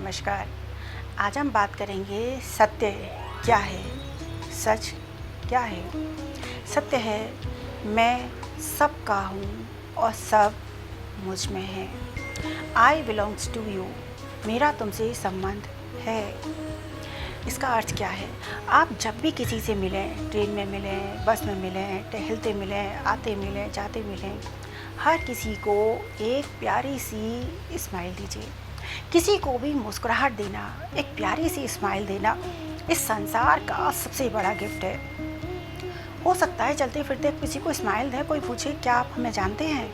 नमस्कार। आज हम बात करेंगे सत्य क्या है, सच क्या है। सत्य है मैं सबका हूँ और सब मुझ में है। आई बिलोंग्स टू यू, मेरा तुमसे संबंध है। इसका अर्थ क्या है? आप जब भी किसी से मिलें, ट्रेन में मिलें, बस में मिलें, टहलते मिलें, आते मिलें, जाते मिलें, हर किसी को एक प्यारी सी स्माइल दीजिए। किसी को भी मुस्कुराहट देना, एक प्यारी सी स्माइल देना इस संसार का सबसे बड़ा गिफ्ट है। हो सकता है चलते फिरते किसी को स्माइल दें, कोई पूछे क्या आप हमें जानते हैं,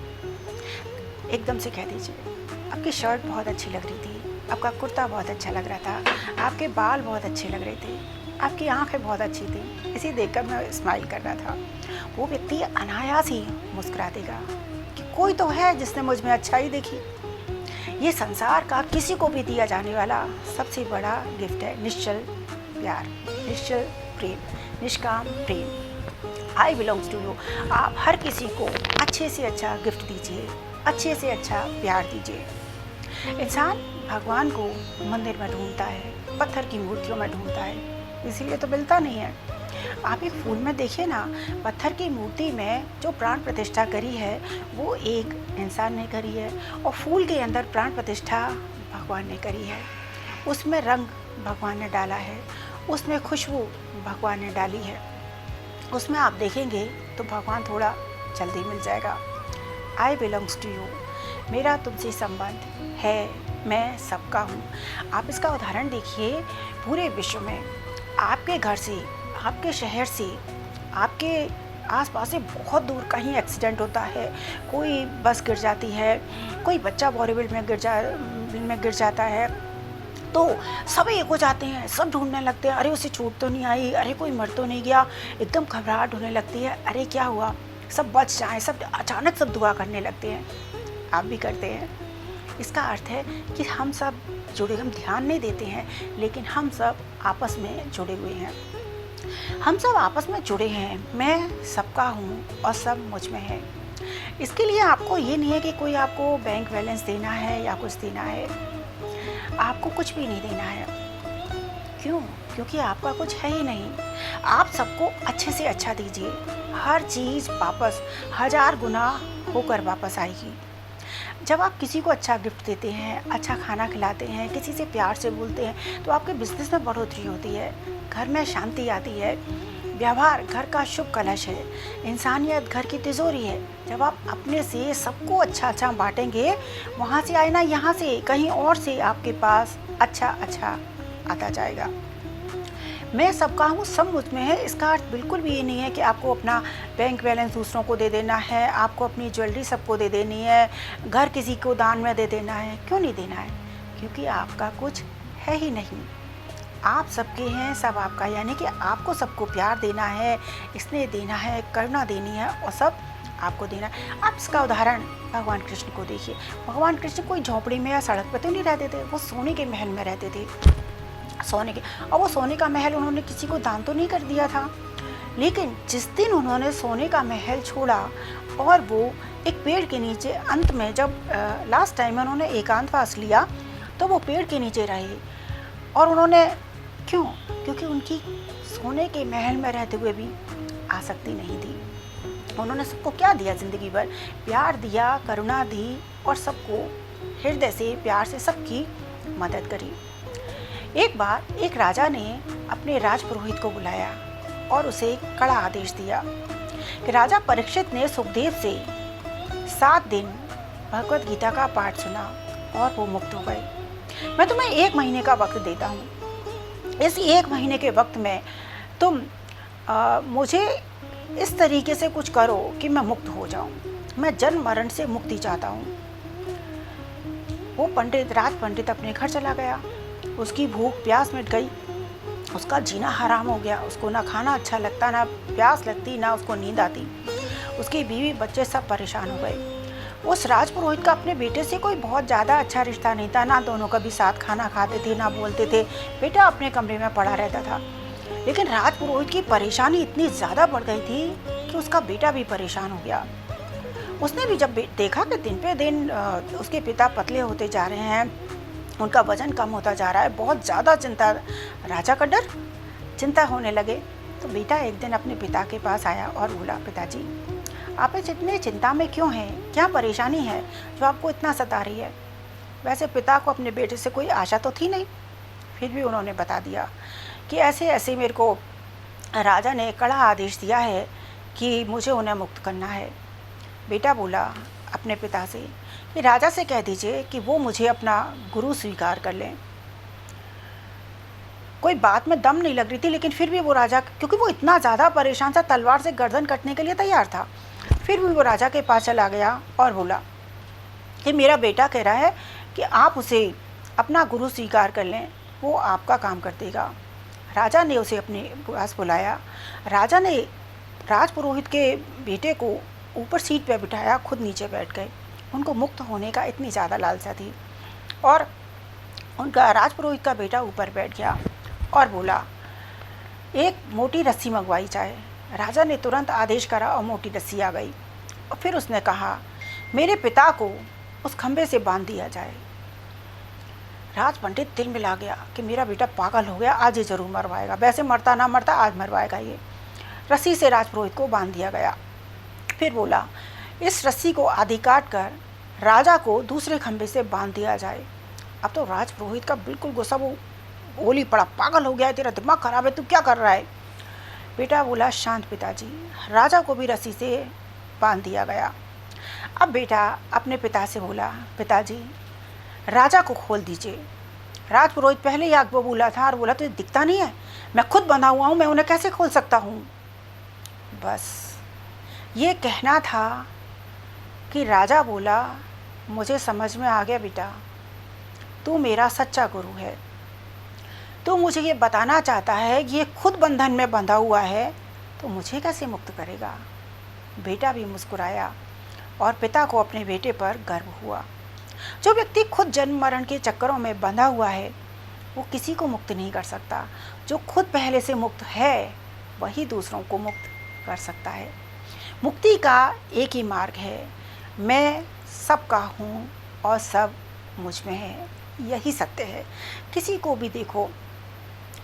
एकदम से कह दीजिए आपकी शर्ट बहुत अच्छी लग रही थी, आपका कुर्ता बहुत अच्छा लग रहा था, आपके बाल बहुत अच्छे लग रहे थे, आपकी आंखें बहुत अच्छी थी, इसे देखकर मैं स्माइल कर रहा था। वो व्यक्ति अनायास ही मुस्कुरा देगा कि कोई तो है जिसने मुझ में अच्छाई देखी। ये संसार का किसी को भी दिया जाने वाला सबसे बड़ा गिफ्ट है निश्चल प्यार, निश्चल प्रेम, निष्काम प्रेम। आई बिलोंग्स टू यू। आप हर किसी को अच्छे से अच्छा गिफ्ट दीजिए, अच्छे से अच्छा प्यार दीजिए। इंसान भगवान को मंदिर में ढूंढता है, पत्थर की मूर्तियों में ढूंढता है, इसीलिए तो मिलता नहीं है। आप एक फूल में देखिए ना, पत्थर की मूर्ति में जो प्राण प्रतिष्ठा करी है वो एक इंसान ने करी है, और फूल के अंदर प्राण प्रतिष्ठा भगवान ने करी है। उसमें रंग भगवान ने डाला है, उसमें खुशबू भगवान ने डाली है। उसमें आप देखेंगे तो भगवान थोड़ा जल्दी मिल जाएगा। आई बिलोंग्स टू यू, मेरा तुमसे संबंध है, मैं सबका हूँ। आप इसका उदाहरण देखिए, पूरे विश्व में आपके घर से, आपके शहर से, आपके आसपास से बहुत दूर कहीं एक्सीडेंट होता है, कोई बस गिर जाती है, कोई बच्चा बोरीवेल में गिर जाता है, तो सब एक हो जाते हैं, सब ढूंढने लगते हैं, अरे उसे चोट तो नहीं आई, अरे कोई मर तो नहीं गया। एकदम घबराहट होने लगती है, अरे क्या हुआ, सब बच जाएं, सब अचानक सब दुआ करने लगते हैं। आप भी करते हैं। इसका अर्थ है कि हम सब जुड़े, हम ध्यान नहीं देते हैं, लेकिन हम सब आपस में जुड़े हुए हैं। हम सब आपस में जुड़े हैं, मैं सबका हूँ और सब मुझ में है। इसके लिए आपको ये नहीं है कि कोई आपको बैंक बैलेंस देना है या कुछ देना है, आपको कुछ भी नहीं देना है। क्यों? क्योंकि आपका कुछ है ही नहीं। आप सबको अच्छे से अच्छा दीजिए, हर चीज़ वापस 1000 गुना होकर वापस आएगी। जब आप किसी को अच्छा गिफ्ट देते हैं, अच्छा खाना खिलाते हैं, किसी से प्यार से बोलते हैं, तो आपके बिजनेस में बढ़ोतरी होती है, घर में शांति आती है। व्यवहार घर का शुभ कलश है, इंसानियत घर की तिजोरी है। जब आप अपने से सबको अच्छा अच्छा बांटेंगे, वहाँ से आए ना, यहाँ से कहीं और से आपके पास अच्छा अच्छा आता जाएगा। मैं सबका हूँ, सब मुझ में है। इसका अर्थ बिल्कुल भी ये नहीं है कि आपको अपना बैंक बैलेंस दूसरों को दे देना है, आपको अपनी ज्वेलरी सबको दे देनी है, घर किसी को दान में दे देना है। क्यों नहीं देना है? क्योंकि आपका कुछ है ही नहीं। आप सबके हैं, सब आपका, यानी कि आपको सबको प्यार देना है, स्नेह देना है, करुणा देनी है, और सब आपको देना है। आप इसका उदाहरण भगवान कृष्ण को देखिए। भगवान कृष्ण कोई झोपड़ी में या सड़क पर तो नहीं रहते थे, वो सोने के महल में रहते थे, सोने के। और वो सोने का महल उन्होंने किसी को दान तो नहीं कर दिया था, लेकिन जिस दिन उन्होंने सोने का महल छोड़ा और वो एक पेड़ के नीचे, अंत में जब लास्ट टाइम उन्होंने एकांतवास लिया, तो वो पेड़ के नीचे रहे। और उन्होंने क्यों? क्योंकि उनकी सोने के महल में रहते हुए भी आसक्ति नहीं थी। उन्होंने सबको क्या दिया? ज़िंदगी भर प्यार दिया, करुणा दी, और सबको हृदय से प्यार से सबकी मदद करी। एक बार एक राजा ने अपने राजपुरोहित को बुलाया और उसे एक कड़ा आदेश दिया कि राजा परीक्षित ने सुखदेव से 7 दिन भगवत गीता का पाठ सुना और वो मुक्त हो गए। मैं तुम्हें 1 महीने का वक्त देता हूँ। इस 1 महीने के वक्त में तुम मुझे इस तरीके से कुछ करो कि मैं मुक्त हो जाऊँ। मैं जन्म मरण से मुक्ति चाहता हूँ। वो राज पंडित अपने घर चला गया। उसकी भूख प्यास मिट गई, उसका जीना हराम हो गया। उसको ना खाना अच्छा लगता, ना प्यास लगती, ना उसको नींद आती। उसकी बीवी बच्चे सब परेशान हो गए। उस राजपुरोहित का अपने बेटे से कोई बहुत ज़्यादा अच्छा रिश्ता नहीं था, ना दोनों कभी साथ खाना खाते थे, ना बोलते थे। बेटा अपने कमरे में पड़ा रहता था। लेकिन राजपुरोहित की परेशानी इतनी ज़्यादा बढ़ गई थी कि उसका बेटा भी परेशान हो गया। उसने भी जब देखा कि दिन पे दिन उसके पिता पतले होते जा रहे हैं, उनका वजन कम होता जा रहा है, बहुत ज़्यादा चिंता। राजा का डर, चिंता होने लगे। तो बेटा एक दिन अपने पिता के पास आया और बोला, पिताजी आप इतने चिंता में क्यों हैं? क्या परेशानी है जो आपको इतना सता रही है? वैसे पिता को अपने बेटे से कोई आशा तो थी नहीं, फिर भी उन्होंने बता दिया कि ऐसे ऐसे मेरे को राजा ने कड़ा आदेश दिया है कि मुझे उन्हें मुक्त करना है। बेटा बोला अपने पिता से कि राजा से कह दीजिए कि वो मुझे अपना गुरु स्वीकार कर लें। कोई बात में दम नहीं लग रही थी, लेकिन फिर भी वो राजा, क्योंकि वो इतना ज़्यादा परेशान था, तलवार से गर्दन कटने के लिए तैयार था, फिर भी वो राजा के पास चला गया और बोला कि मेरा बेटा कह रहा है कि आप उसे अपना गुरु स्वीकार कर लें, वो आपका काम कर देगा। राजा ने उसे अपने पास बुलाया। राजा ने राजपुरोहित के बेटे को ऊपर सीट पर बिठाया, खुद नीचे बैठ गए। उनको मुक्त होने का इतनी ज़्यादा लालसा थी। और उनका राजपुरोहित का बेटा ऊपर बैठ गया और बोला, एक मोटी रस्सी मंगवाई जाए। राजा ने तुरंत आदेश करा और मोटी रस्सी आ गई। और फिर उसने कहा, मेरे पिता को उस खंभे से बांध दिया जाए। राज पंडित दिल मिला गया कि मेरा बेटा पागल हो गया, आज ये जरूर मरवाएगा, वैसे मरता ना मरता आज मरवाएगा ये। रस्सी से राजपुरोहित को बांध दिया गया। फिर बोला, इस रस्सी को आधी काट कर राजा को दूसरे खंभे से बांध दिया जाए। अब तो राजपुरोहित का बिल्कुल गुस्सा, वो बोली पड़ा, पागल हो गया है, तेरा दिमाग खराब है, तू क्या कर रहा है? बेटा बोला, शांत पिताजी। राजा को भी रस्सी से बांध दिया गया। अब बेटा अपने पिता से बोला, पिताजी राजा को खोल दीजिए। राजपुरोहित पहले ही आग बबूला था और बोला, तो दिखता नहीं है, मैं खुद बंधा हुआ हूँ, मैं उन्हें कैसे खोल सकता हूँ? बस ये कहना था कि राजा बोला, मुझे समझ में आ गया बेटा, तू मेरा सच्चा गुरु है। तू मुझे ये बताना चाहता है कि ये खुद बंधन में बंधा हुआ है, तो मुझे कैसे मुक्त करेगा? बेटा भी मुस्कुराया और पिता को अपने बेटे पर गर्व हुआ। जो व्यक्ति खुद जन्म मरण के चक्करों में बंधा हुआ है, वो किसी को मुक्त नहीं कर सकता। जो खुद पहले से मुक्त है, वही दूसरों को मुक्त कर सकता है। मुक्ति का एक ही मार्ग है, मैं सबका हूँ और सब मुझ में है। यही सत्य है। किसी को भी देखो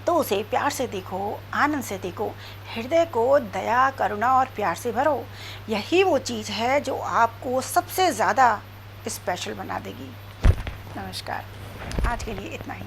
तो उसे प्यार से देखो, आनंद से देखो, हृदय को दया, करुणा और प्यार से भरो। यही वो चीज़ है जो आपको सबसे ज़्यादा स्पेशल बना देगी। नमस्कार, आज के लिए इतना ही।